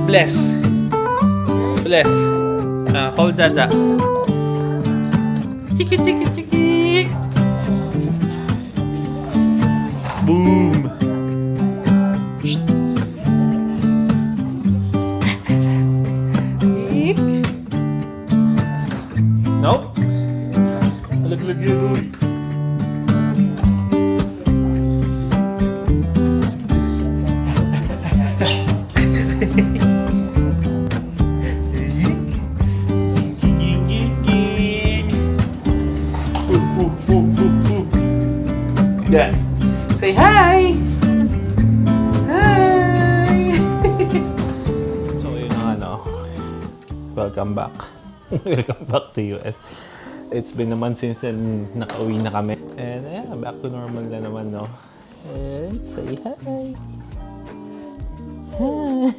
Bless. Bless. Hold Dada. Chiki, chiki, chiki. Boom. Nope. Laglag yun, uy. Yeah. Say hi! Hi! So yun ang welcome back. Welcome back to US. It's been a month since nakauwi na kami. And yeah, back to normal na naman, no? And say hi! Hi!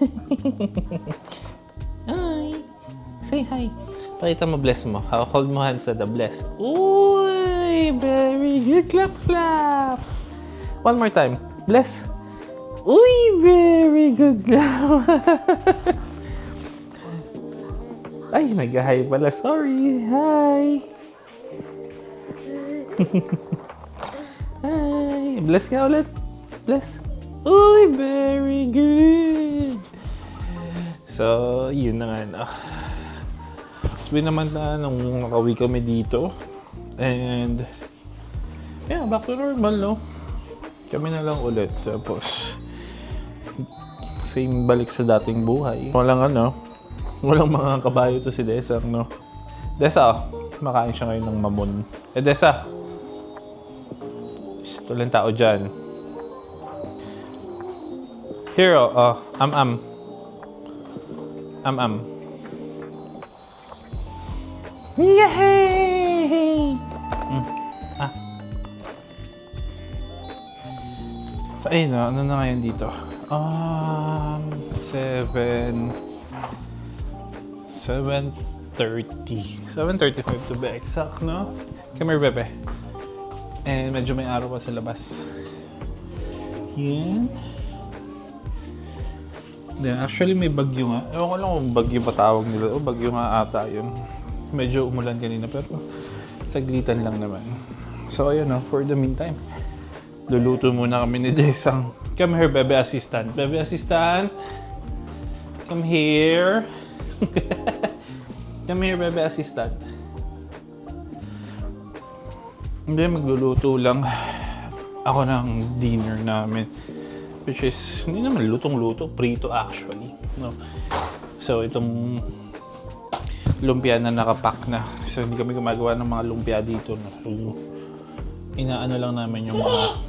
Hi! Say hi! Pakita mo, bless mo. Hold mo hands sa the bless. Uy! Very good. Clap, clap! One more time. Bless. Uy! Very good. Ay, nag-hi pala. Sorry. Hi! Hi! Bless nga ulit. Bless. Uy! Very good. So, yun na nga, no? Sabi naman na nung nakauwi kami dito. And yeah, back to normal, no? Kami na lang ulit. Tapos same balik sa dating buhay. Walang mga kabayo to si Desa, no? Desa, makain siya ngayon ng mamon. Desa! Shhh, walang tao dyan. Hero, am. Yay! So, ayun na. Ano na ngayon dito? 7:30. 7:35 to be exact, no? Come here, Bebe. And medyo may araw pa sa labas. Yan. Then, actually, may bagyo nga. Ewan ko lang kung bagyo pa tawag nila. O, bagyo nga ata yun. Medyo umulan kanina pero saglitan lang naman. So ayun, for the meantime, luluto muna kami ni Desang. Come here, Bebe Assistant. Bebe Assistant! Come here! Come here, Bebe Assistant. Hindi, magluluto lang ako ng dinner namin. Which is, hindi naman lutong-luto. Prito actually. No? So itong lumpia na nakapack na. So, hindi kami gumagawa ng mga lumpia dito. No? So, inaano lang namin yung mga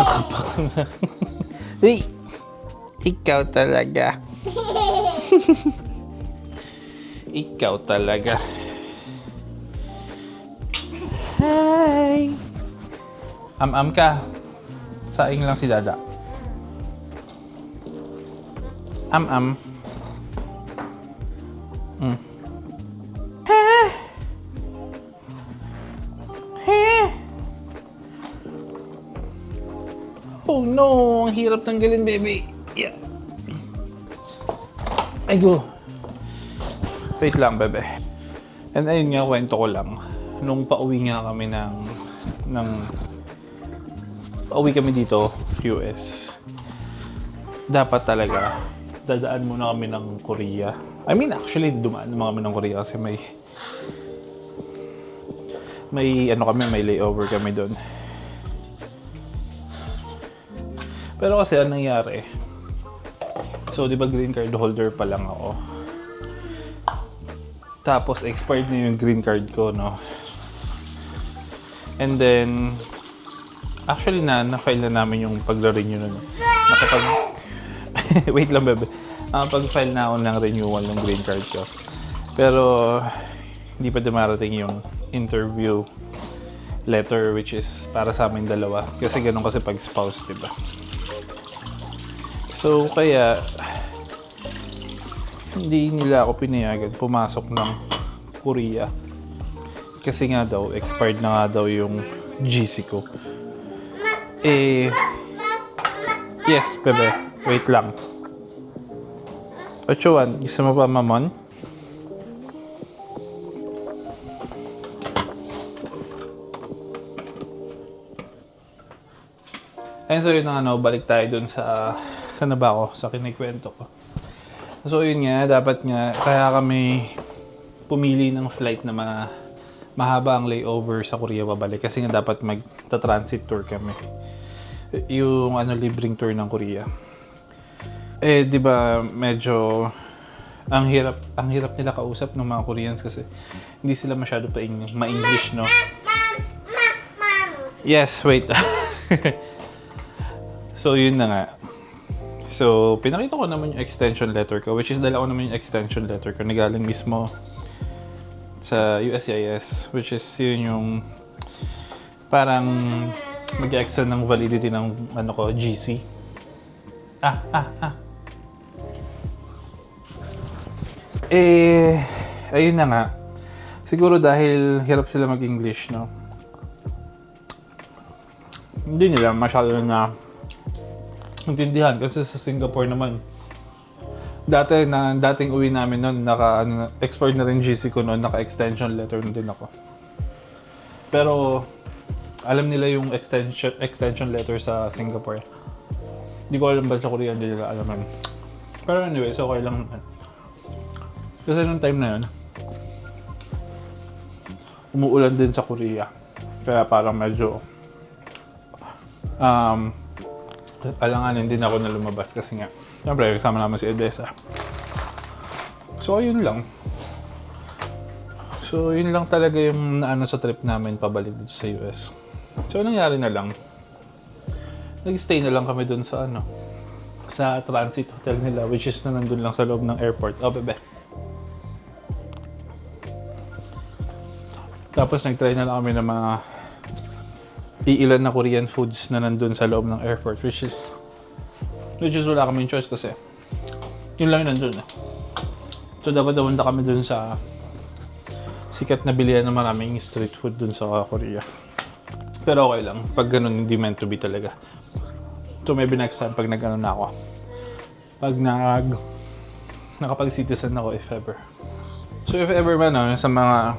nakapack na. Hey! Ikaw talaga. Ikaw talaga. Hi! Am ka. Saing lang si Dada. Am. Oh no! Ang hirap tanggalin, baby. Yeah. Ay go. Wait lang, bebe. And ayun nga, kwento ko lang. Nung pauwi nga kami pauwi kami dito, US. Dapat talaga, dadaan muna kami ng Korea. I mean, actually, dumaan naman kami ng Korea kasi may layover kami doon. Pero kasi anong nangyari? So, di ba green card holder pa lang ako? Tapos, expired na yung green card ko, no? And then, actually na-file na namin yung pag-renew nun. Wait lang, bebe. Pag-file na ako ng renewal ng green card ko. Pero, hindi pa dumarating yung interview letter which is para sa aming dalawa. Kasi ganun kasi pag spouse, diba? So, kaya hindi nila ako pinayagan pumasok ng Korea. Kasi nga daw, expired na nga daw yung GC ko. Yes, bebe. Wait lang. Ochuan, gusto mo pa mamon? Ayun, so yun na balik tayo dun sa na ba ako? Sa kinikwento ko. So yun nga, dapat nga, kaya kami pumili ng flight na mahaba ang layover sa Korea babalik. Kasi nga dapat magta-transit tour kami. Yung libreng tour ng Korea. Eh, di ba, medyo ang hirap nila kausap ng mga Koreans kasi hindi sila masyado ma-English, no? Yes, wait. So, yun na nga. So, pinakita ko naman yung extension letter ko, which is dala ko naman yung extension letter ko na galing mismo sa USCIS, which is yun yung parang mag-extend ng validity ng GC. Eh, ayun na nga. Siguro dahil hirap sila mag-English, no? Hindi nila masyado na intindihan kasi sa Singapore naman. Dating uwi namin noon, expired na rin GC ko noon, naka-extension letter na din ako. Pero alam nila yung extension letter sa Singapore. Hindi ko alam ba sa Korea, hindi nila alam. Pero anyway, so okay lang naman. Kasi nung time na yun, umuulan din sa Korea. Kaya parang medyo alanganin din ako na lumabas kasi nga siyempre kasama naman si Edessa. So yun lang. So yun lang talaga yung sa trip namin pabalik dito sa US. So nangyari na lang, nag-stay na lang kami dun sa sa transit hotel nila, which is na nandun lang sa loob ng airport. Oh bebe. Tapos nag-try na lang kami ng mga iilan na Korean foods na nandun sa loob ng airport, which is wala kaming choice kasi yun lang yung nandun. So dapat dapunta kami dun sa sikat na bilihan na maraming street food dun sa Korea. Pero okay lang, pag ganun hindi meant to be talaga. So maybe next time pag na ako, pag nakapag-citizen ako if ever. So if ever man sa mga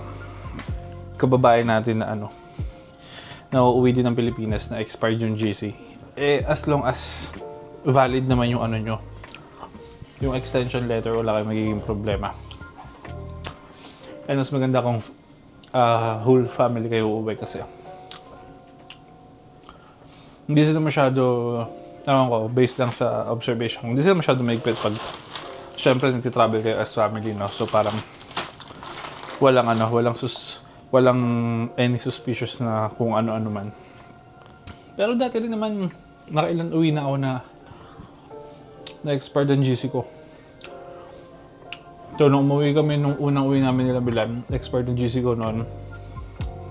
kababayan natin na na uuwi din ng Pilipinas na expired yung GC, as long as valid naman yung yung extension letter, wala kayong magiging problema. And mas maganda kung whole family kayo uuwi kasi hindi sila masyado, based lang sa observation, hindi sila masyado maigpit pag syempre nagtitravel kayo as family, no? So parang walang any suspicious na kung ano-ano man. Pero dati rin naman, nakailan uwi na ako na-expired ang GC ko. So, nung umuwi kami, nung unang uwi namin nila Bilan, expired ang GC ko noon.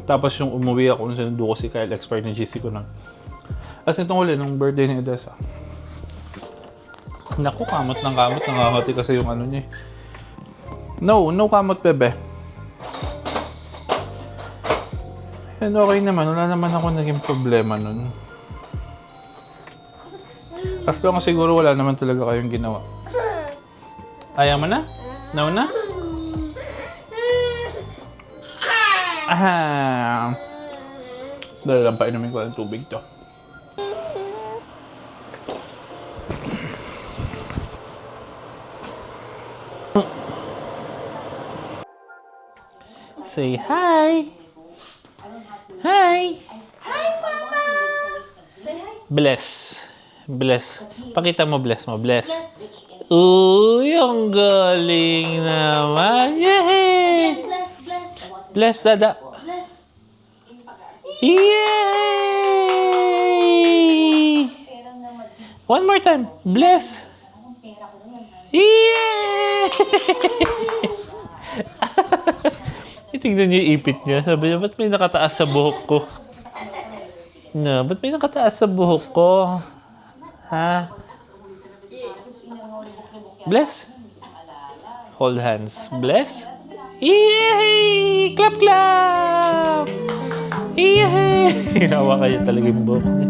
Tapos yung umuwi ako, nung sinundo ko si Kyle, expired ang GC ko noon. As nitong huli, nung birthday ni Edessa. Naku, kamot ng kamot. Nangangati kasi yung niya. No kamot, bebe. And okay naman, wala naman ako naging problema nun. As long as siguro wala naman talaga kayong ginawa. Ayaw mo na? No na? Dahil lang pa inumin ko ng tubig to. Say hi! Hi! Hi, Mama! Say hi. Bless. Pakita mo, bless mo. Bless. Uy, ang galing naman. Yay! Bless. Bless, dada. Bless. Yay! One more time. Bless. Yay! Tingnan niyo yung ipit niya. Sabi niya, ba't may nakataas sa buhok ko? Ba't may nakataas sa buhok ko? Ha? Bless. Hold hands. Bless. Yay! Clap, clap! Yay! Hinawa kayo talaga yung buhok niya.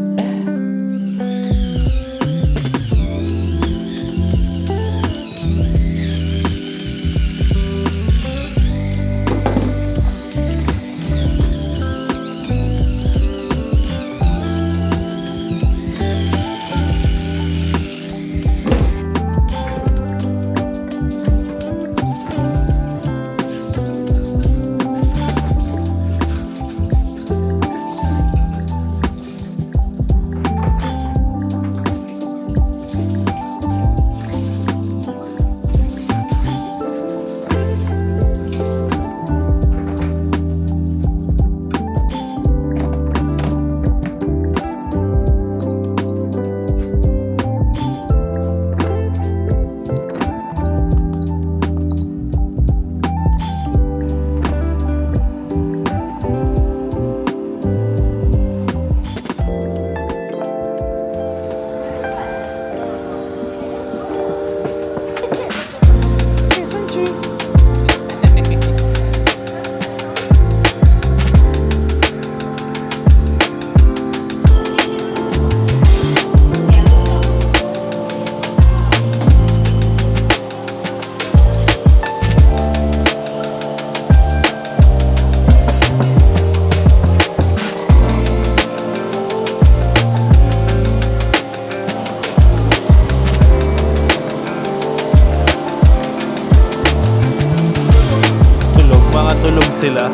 natutulog sila.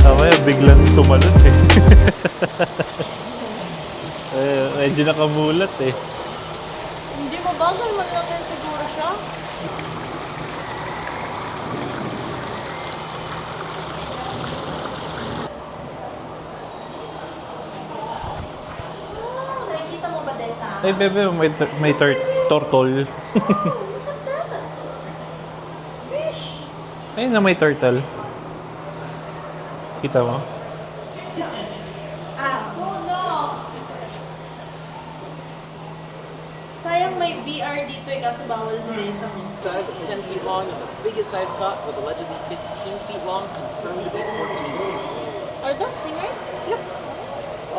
Kamaya biglang tumalon eh. Medyo nakamulat eh. Hindi mabagal, malaki siguro siya. Nakikita mo ba, Desa? Ay bebe, may turtle. Fish! Ayun na may turtle. Kita mo? Oh no! Sayang may VR dito eh, kaso bawal sa Desa mo. Size is 10 feet long, and the biggest size caught was allegedly 15 feet long, confirmed to be 14 feet. Are those stingers? Yep.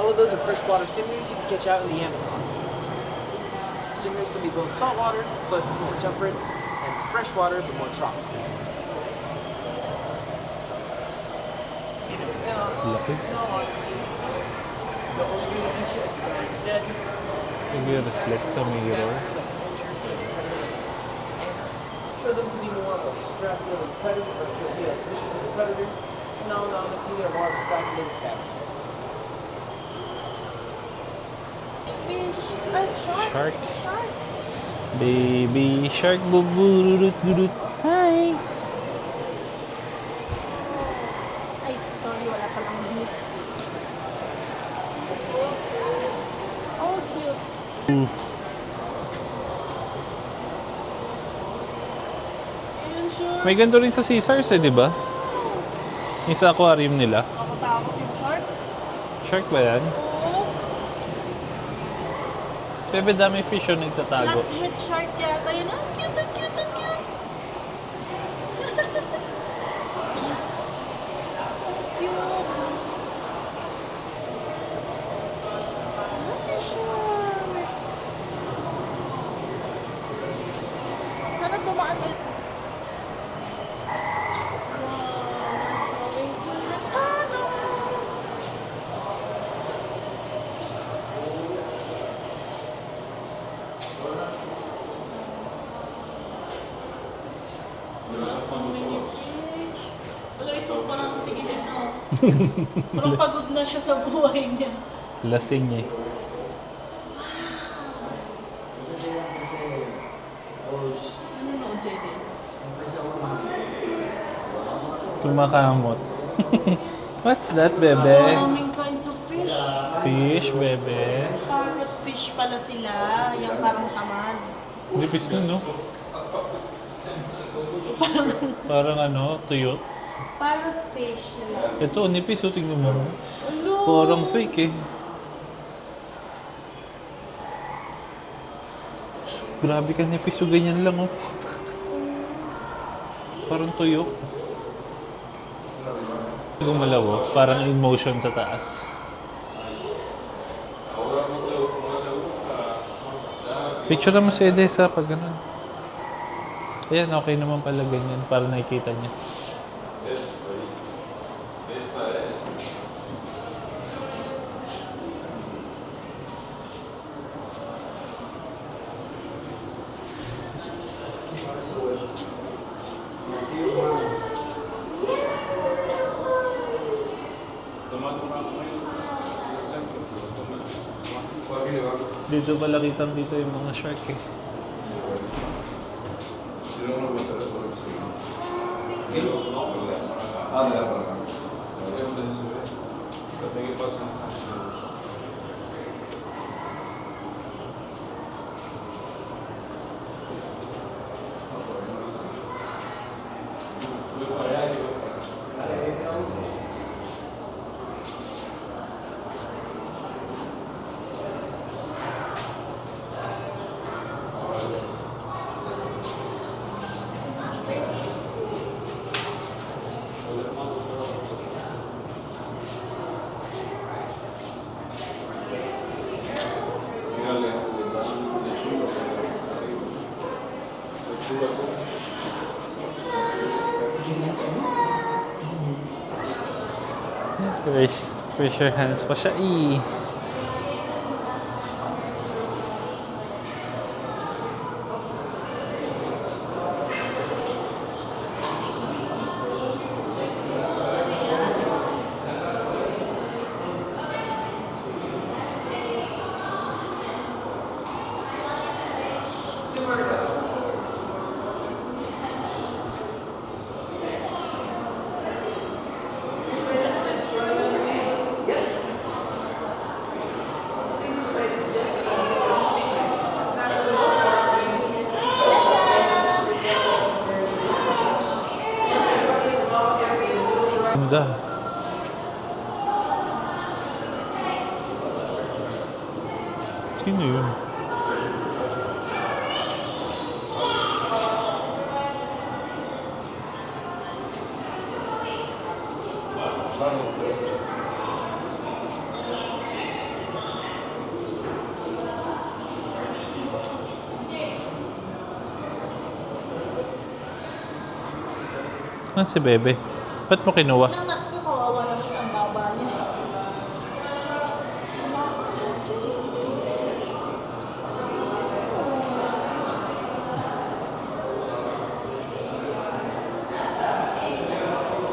All of those are freshwater stingrays you can catch out in the Amazon. Stingrays can be both saltwater, but more temperate, and freshwater, but more tropical. Laki. In all honesty, the older you eat it, the more you're dead. Nag-reflect sa mirror. Show them to be more of a scrap-living predator, or to be a vicious of a predator. No, honesty, they're more of a scrap-living scavenger. Fish. Ay, shark. Shark. Shark. Baby shark, buburut-burut. Hi! Ay, sorry, wala palang meat. Oh, cute. Ayun siya. May ganito rin sa Caesars eh, di ba? Yung sa aquarium nila. Nakatakot yung shark. Shark ba yan? Oo. Bebe, dami fish yun nagtatago. Flathead shark yata yun. Ang cute, ang cute, ang cute. Ang cute. Laki siya. Sana dumaan ulit. Wow, going to the tunnel. So many fish. Wala, ito parang tigilid na. Parang pagod na siya sa buhay niya. Lasing eh. Ano noon, JD? Kumakamot. What's that, bebe? Maraming kinds of fish. Fish, bebe. Parrot fish pala sila. Yung parang tamad. Nipis na, no? Parang ano, tuyo. Parrot fish nila. Ito, nipis, oh, tingnan mo. Hello! Parang fake eh. Grabe ka nipis, oh, ganyan lang, oh. Parang tuyo. Gumalaw, oh. Parang in motion sa taas. Picture mo si Edessa pag ganun. Ayan, okay naman pala ganyan para nakikita niya. Dito pala kitang dito yung mga shark eh. Raise your hands pa siya. ganda. Sino yun? Ah, si Bebe. Ba't mo kinuha? Anak ko, kawawa naman ang baba niya.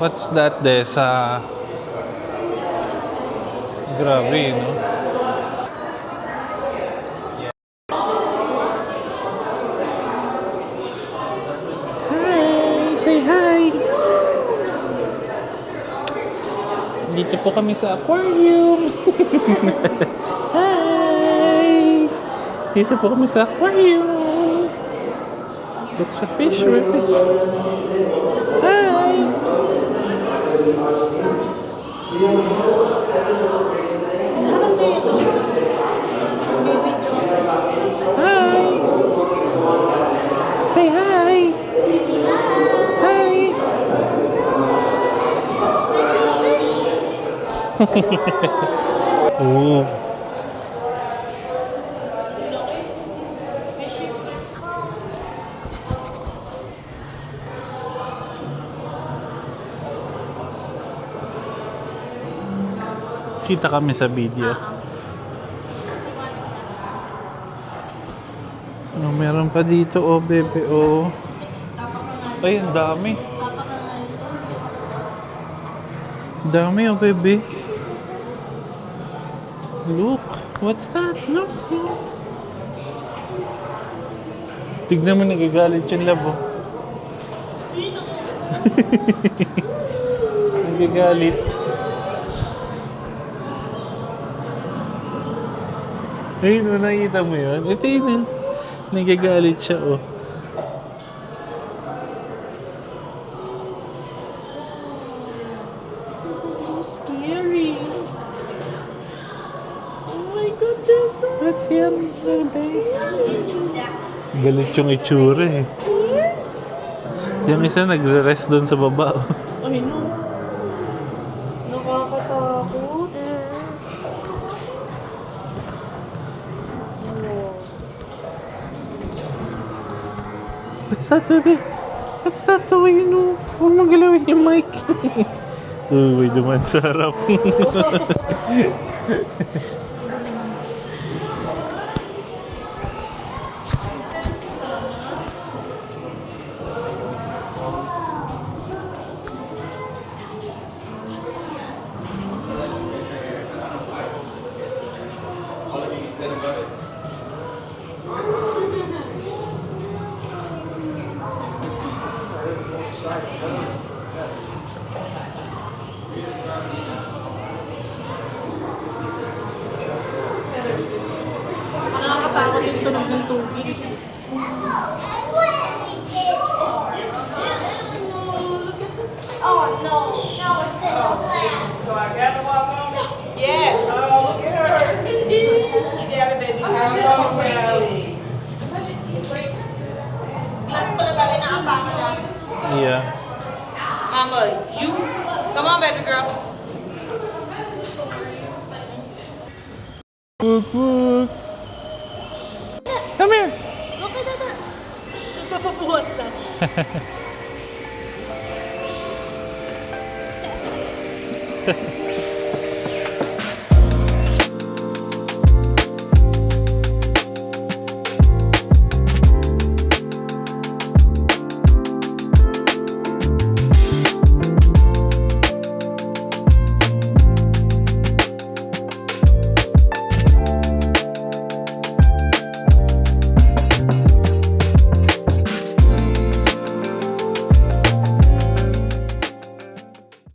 What's that, Desa? Grabe, no? Hi! Say hi! Dito po kami sa aquarium. Hi! Dito po kami sa aquarium. Look sa fish. Hi! Harap kayo ito. Baby John. Hi! Say hi! Hi! Oh. Kita kami sa video. Oh, meron pa dito, oh, bebe, oh. Ay, ang dami. Dami, oh, bebe. Look, what's that? Look. Tignan mo, nagagalit yung labo. Nagagalit. Ayun, oh, nakikita mo yun? Ito yun, nagagalit siya, oh. So scary. Oh my God, they're so What's yan, bebe? Galit yung itsura, eh. Yung isa nagre-rest doon sa baba, oh. Ay, no. Nakakatakot. What's that, baby? What's that? Oh, you know. Huwag mong galawin yung mic. Uy, duman sa harap. Nakakatakot yung tunog ng tubig. Oh no, now we're sitting on glass. So I got to walk on it. Yes. Oh, look at her. You got it, baby. Hello, Kelly. Glass pala tayo na apakan na. Yeah. Mama, you. Come on, baby girl. Look, look. Come here. Okay, dada. Nagpapapuhat na.